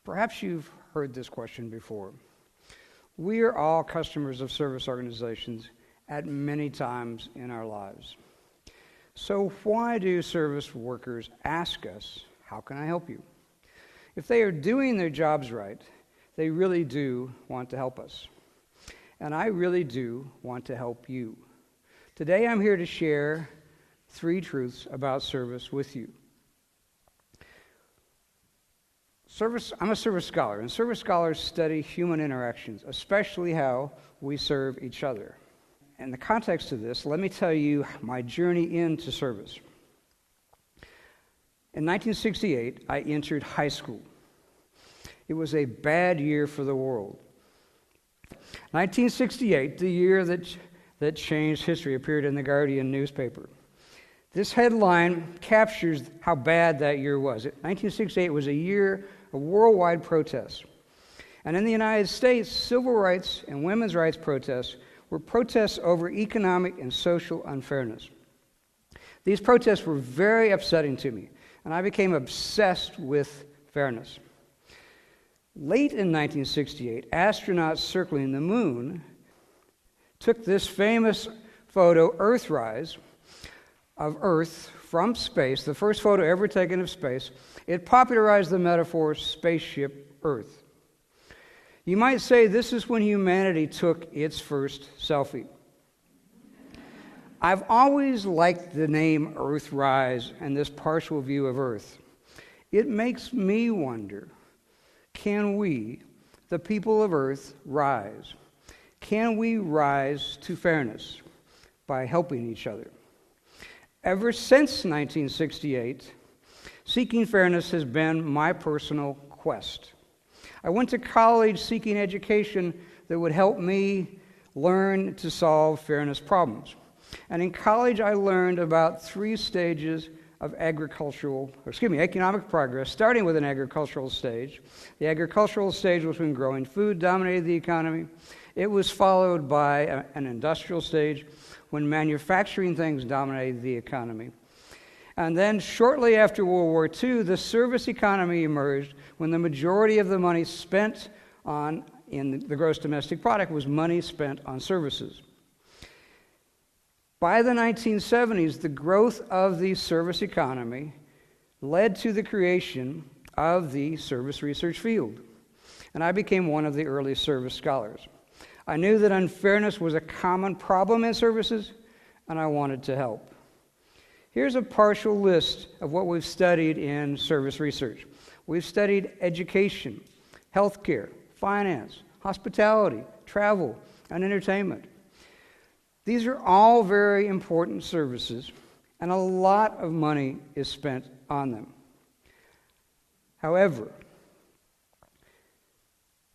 Perhaps you've heard this question before. We are all customers of service organizations at many times in our lives. So why do service workers ask us, how can I help you? If they are doing their jobs right, they really do want to help us. And I really do want to help you. Today I'm here to share 3 truths about service with you. I'm a service scholar, and service scholars study human interactions, especially how we serve each other. In the context of this, let me tell you my journey into service. In 1968, I entered high school. It was a bad year for the world. 1968, the year that changed history, appeared in the Guardian newspaper. This headline captures how bad that year was. 1968 was a year of worldwide protests. And in the United States, civil rights and women's rights protests were protests over economic and social unfairness. These protests were very upsetting to me, and I became obsessed with fairness. Late in 1968, astronauts circling the moon took this famous photo, Earthrise, of Earth from space, the first photo ever taken of space. It popularized the metaphor Spaceship Earth. You might say this is when humanity took its first selfie. I've always liked the name Earthrise and this partial view of Earth. It makes me wonder, can we, the people of Earth, rise? Can we rise to fairness by helping each other? Ever since 1968, seeking fairness has been my personal quest. I went to college seeking education that would help me learn to solve fairness problems. And in college, I learned about 3 stages of economic progress, starting with an agricultural stage. The agricultural stage was when growing food dominated the economy. It was followed by an industrial stage when manufacturing things dominated the economy. And then shortly after World War II, the service economy emerged when the majority of the money spent in the gross domestic product was money spent on services. By the 1970s, the growth of the service economy led to the creation of the service research field, and I became one of the early service scholars. I knew that unfairness was a common problem in services, and I wanted to help. Here's a partial list of what we've studied in service research. We've studied education, healthcare, finance, hospitality, travel, and entertainment. These are all very important services, and a lot of money is spent on them. However,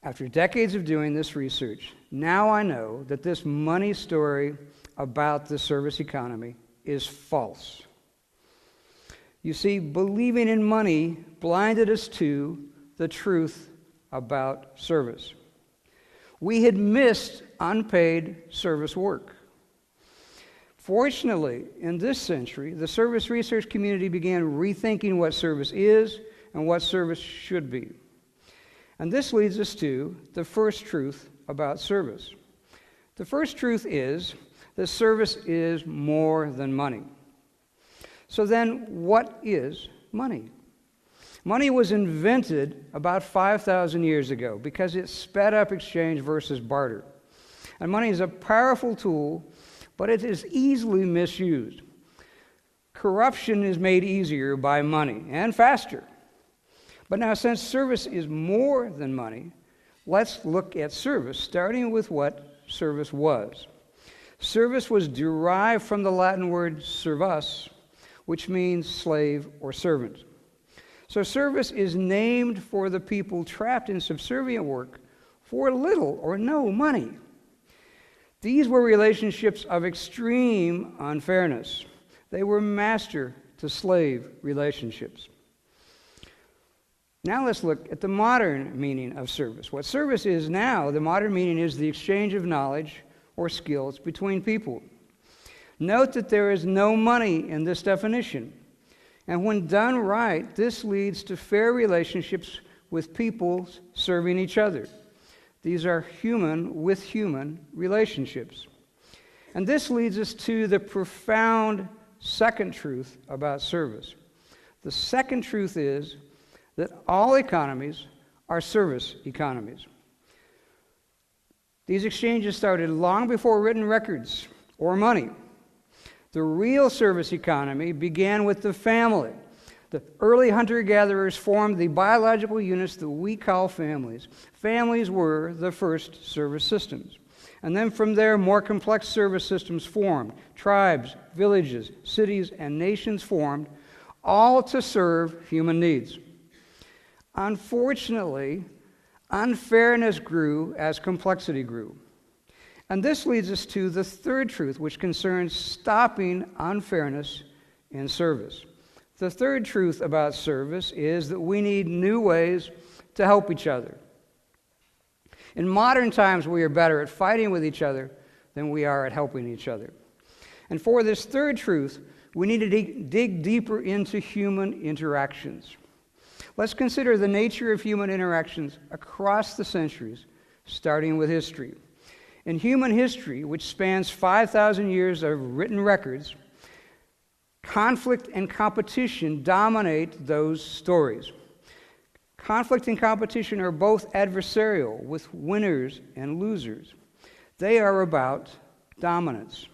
after decades of doing this research, now I know that this money story about the service economy is false. You see, believing in money blinded us to the truth about service. We had missed unpaid service work. Fortunately, in this century, the service research community began rethinking what service is and what service should be. And this leads us to the first truth about service. The first truth is that service is more than money. So then, what is money? Money was invented about 5,000 years ago because it sped up exchange versus barter. And money is a powerful tool, but it is easily misused. Corruption is made easier by money and faster. But now, since service is more than money, let's look at service, starting with what service was. Service was derived from the Latin word servus, which means slave or servant. So service is named for the people trapped in subservient work for little or no money. These were relationships of extreme unfairness. They were master to slave relationships. Now let's look at the modern meaning of service. What service is now, the modern meaning is the exchange of knowledge or skills between people. Note that there is no money in this definition. And when done right, this leads to fair relationships with people serving each other. These are human with human relationships. And this leads us to the profound second truth about service. The second truth is that all economies are service economies. These exchanges started long before written records or money. The real service economy began with the family. The early hunter-gatherers formed the biological units that we call families. Families were the first service systems. And then from there, more complex service systems formed. Tribes, villages, cities, and nations formed, all to serve human needs. Unfortunately, unfairness grew as complexity grew. And this leads us to the third truth, which concerns stopping unfairness in service. The third truth about service is that we need new ways to help each other. In modern times, we are better at fighting with each other than we are at helping each other. And for this third truth, we need to dig deeper into human interactions. Let's consider the nature of human interactions across the centuries, starting with history. In human history, which spans 5,000 years of written records, conflict and competition dominate those stories. Conflict and competition are both adversarial, with winners and losers. They are about dominance.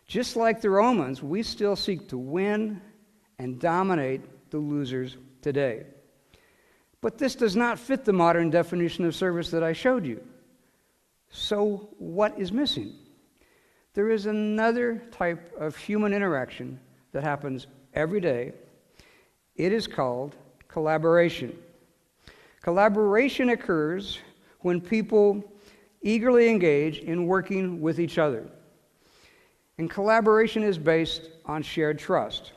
Just like the Romans, we still seek to win and dominate the losers today. But this does not fit the modern definition of service that I showed you. So what is missing? There is another type of human interaction that happens every day. It is called collaboration. Collaboration occurs when people eagerly engage in working with each other. And collaboration is based on shared trust.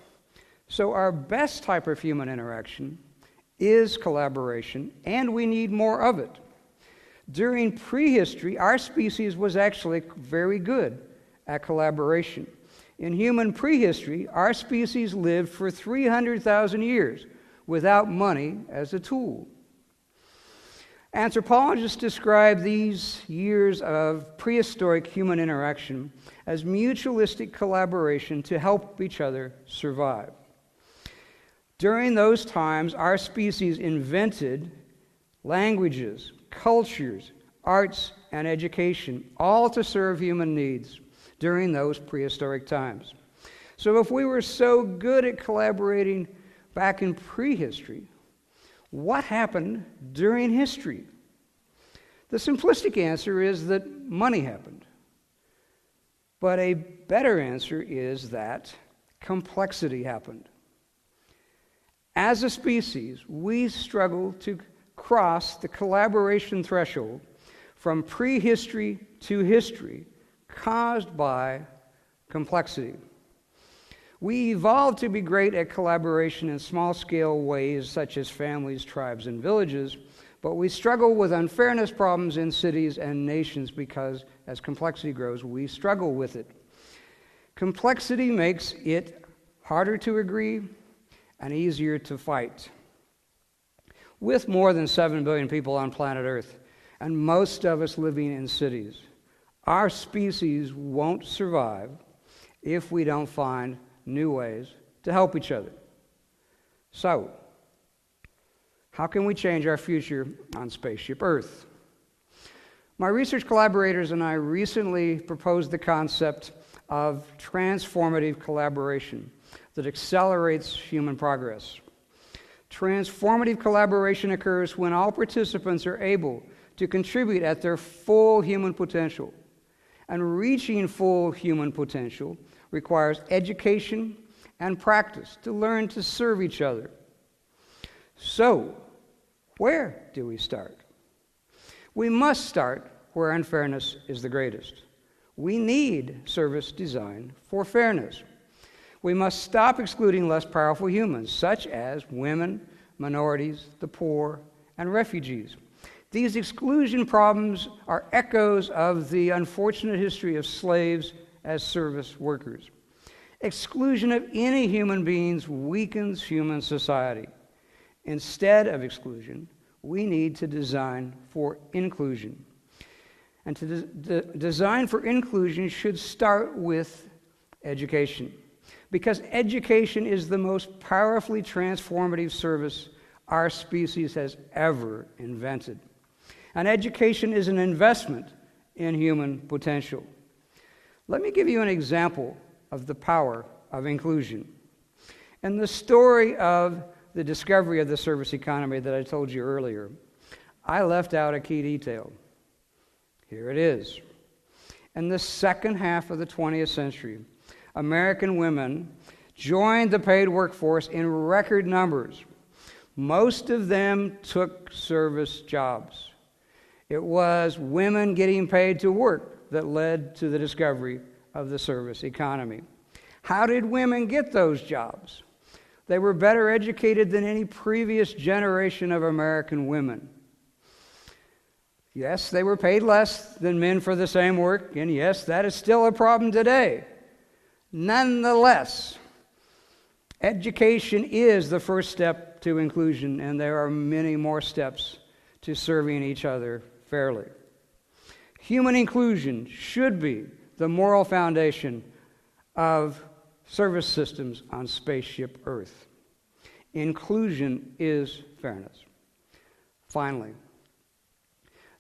So our best type of human interaction is collaboration, and we need more of it. During prehistory, our species was actually very good at collaboration. In human prehistory, our species lived for 300,000 years without money as a tool. Anthropologists describe these years of prehistoric human interaction as mutualistic collaboration to help each other survive. During those times, our species invented languages, cultures, arts, and education, all to serve human needs during those prehistoric times. So if we were so good at collaborating back in prehistory, what happened during history? The simplistic answer is that money happened. But a better answer is that complexity happened. As a species, we struggle to cross the collaboration threshold from prehistory to history caused by complexity. We evolved to be great at collaboration in small-scale ways such as families, tribes, and villages, but we struggle with unfairness problems in cities and nations because as complexity grows, we struggle with it. Complexity makes it harder to agree and easier to fight. With more than 7 billion people on planet Earth, and most of us living in cities, our species won't survive if we don't find new ways to help each other. So, how can we change our future on Spaceship Earth? My research collaborators and I recently proposed the concept of transformative collaboration that accelerates human progress. Transformative collaboration occurs when all participants are able to contribute at their full human potential. And reaching full human potential requires education and practice to learn to serve each other. So, where do we start? We must start where unfairness is the greatest. We need service designed for fairness. We must stop excluding less powerful humans, such as women, minorities, the poor, and refugees. These exclusion problems are echoes of the unfortunate history of slaves as service workers. Exclusion of any human beings weakens human society. Instead of exclusion, we need to design for inclusion. And to design for inclusion should start with education, because education is the most powerfully transformative service our species has ever invented. And education is an investment in human potential. Let me give you an example of the power of inclusion. In the story of the discovery of the service economy that I told you earlier, I left out a key detail. Here it is. In the second half of the 20th century, American women joined the paid workforce in record numbers. Most of them took service jobs. It was women getting paid to work that led to the discovery of the service economy. How did women get those jobs? They were better educated than any previous generation of American women. Yes, they were paid less than men for the same work, and yes, that is still a problem today. Nonetheless, education is the first step to inclusion, and there are many more steps to serving each other fairly. Human inclusion should be the moral foundation of service systems on Spaceship Earth. Inclusion is fairness. Finally,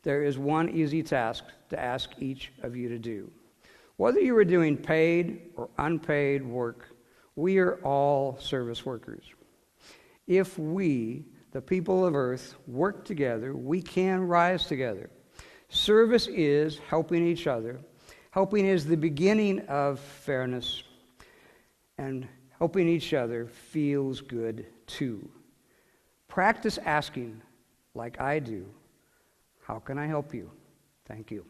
there is one easy task to ask each of you to do. Whether you are doing paid or unpaid work, we are all service workers. If we, the people of Earth, work together, we can rise together. Service is helping each other. Helping is the beginning of fairness, and helping each other feels good too. Practice asking, like I do, how can I help you? Thank you.